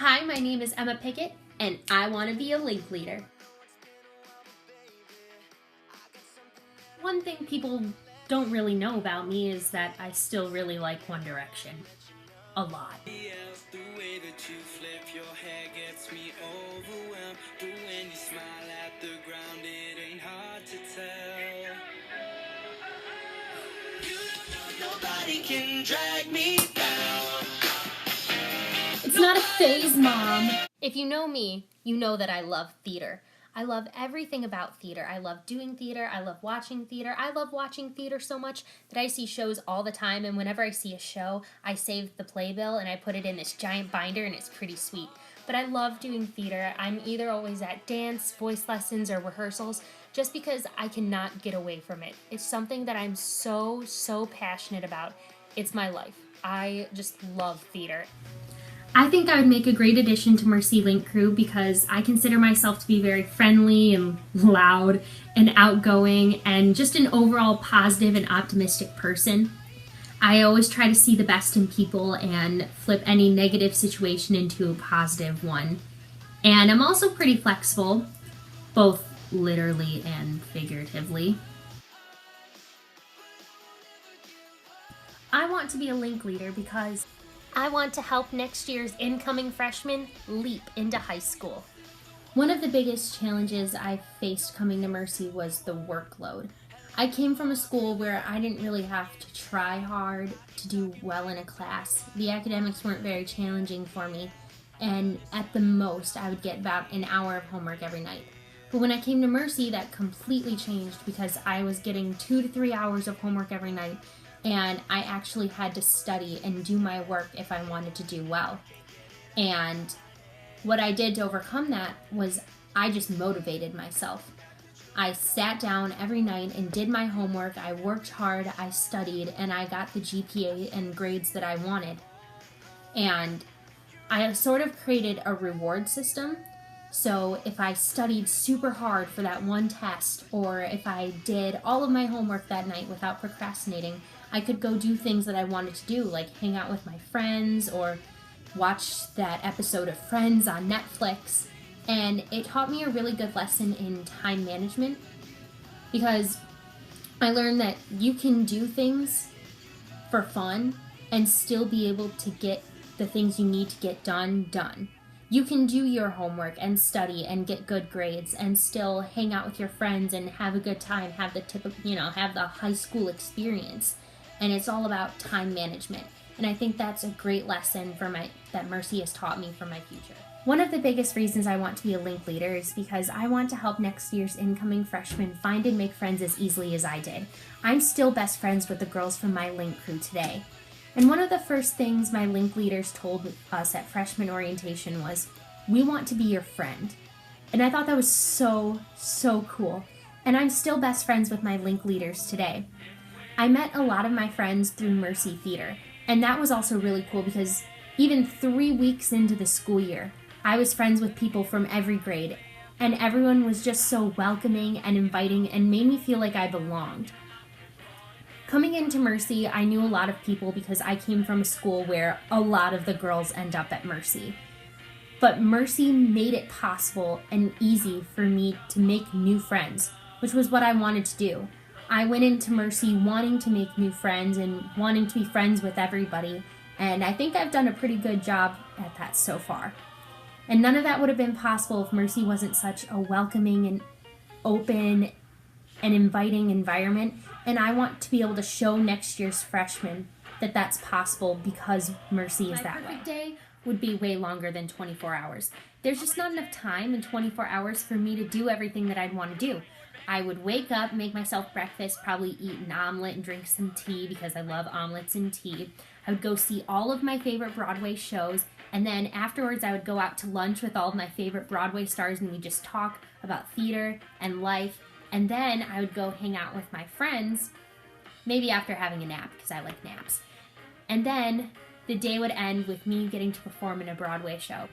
Hi, my name is Emma Pickett, and I want to be a Link Leader. One thing people don't really know about me is that I still really like One Direction. A lot. Nobody can drag me down. It's not a phase, Mom. If you know me, you know that I love theater. I love everything about theater. I love doing theater. I love watching theater. I love watching theater so much that I see shows all the time, and whenever I see a show, I save the playbill and I put it in this giant binder, and it's pretty sweet. But I love doing theater. I'm either always at dance, voice lessons, or rehearsals just because I cannot get away from it. It's something that I'm so passionate about. It's my life. I just love theater. I think I would make a great addition to Mercy Link Crew because I consider myself to be very friendly and loud and outgoing and just an overall positive and optimistic person. I always try to see the best in people and flip any negative situation into a positive one. And I'm also pretty flexible, both literally and figuratively. I want to be a Link Leader because I want to help next year's incoming freshmen leap into high school. One of the biggest challenges I faced coming to Mercy was the workload. I came from a school where I didn't really have to try hard to do well in a class. The academics weren't very challenging for me, and at the most I would get about an hour of homework every night. But when I came to Mercy, that completely changed because I was getting 2 to 3 hours of homework every night, and I actually had to study and do my work if I wanted to do well. And what I did to overcome that was I just motivated myself. I sat down every night and did my homework, I worked hard, I studied, and I got the GPA and grades that I wanted. And I sort of created a reward system. So if I studied super hard for that one test, or if I did all of my homework that night without procrastinating, I could go do things that I wanted to do, like hang out with my friends or watch that episode of Friends on Netflix. And it taught me a really good lesson in time management because I learned that you can do things for fun and still be able to get the things you need to get done. You can do your homework and study and get good grades and still hang out with your friends and have a good time, have the have the high school experience. And it's all about time management. And I think that's a great lesson that Mercy has taught me for my future. One of the biggest reasons I want to be a Link Leader is because I want to help next year's incoming freshmen find and make friends as easily as I did. I'm still best friends with the girls from my Link Crew today. And one of the first things my Link Leaders told us at freshman orientation was, "We want to be your friend." And I thought that was so cool. And I'm still best friends with my Link Leaders today. I met a lot of my friends through Mercy Theater, and that was also really cool because even 3 weeks into the school year, I was friends with people from every grade, and everyone was just so welcoming and inviting and made me feel like I belonged. Coming into Mercy, I knew a lot of people because I came from a school where a lot of the girls end up at Mercy. But Mercy made it possible and easy for me to make new friends, which was what I wanted to do. I went into Mercy wanting to make new friends and wanting to be friends with everybody, and I think I've done a pretty good job at that so far. And none of that would have been possible if Mercy wasn't such a welcoming and open and inviting environment, and I want to be able to show next year's freshmen that that's possible because Mercy is that way. My perfect day would be way longer than 24 hours. There's just not enough time in 24 hours for me to do everything that I'd want to do. I would wake up, make myself breakfast, probably eat an omelet and drink some tea because I love omelets and tea. I would go see all of my favorite Broadway shows, and then afterwards I would go out to lunch with all of my favorite Broadway stars and we just talk about theater and life. And then I would go hang out with my friends, maybe after having a nap because I like naps. And then the day would end with me getting to perform in a Broadway show.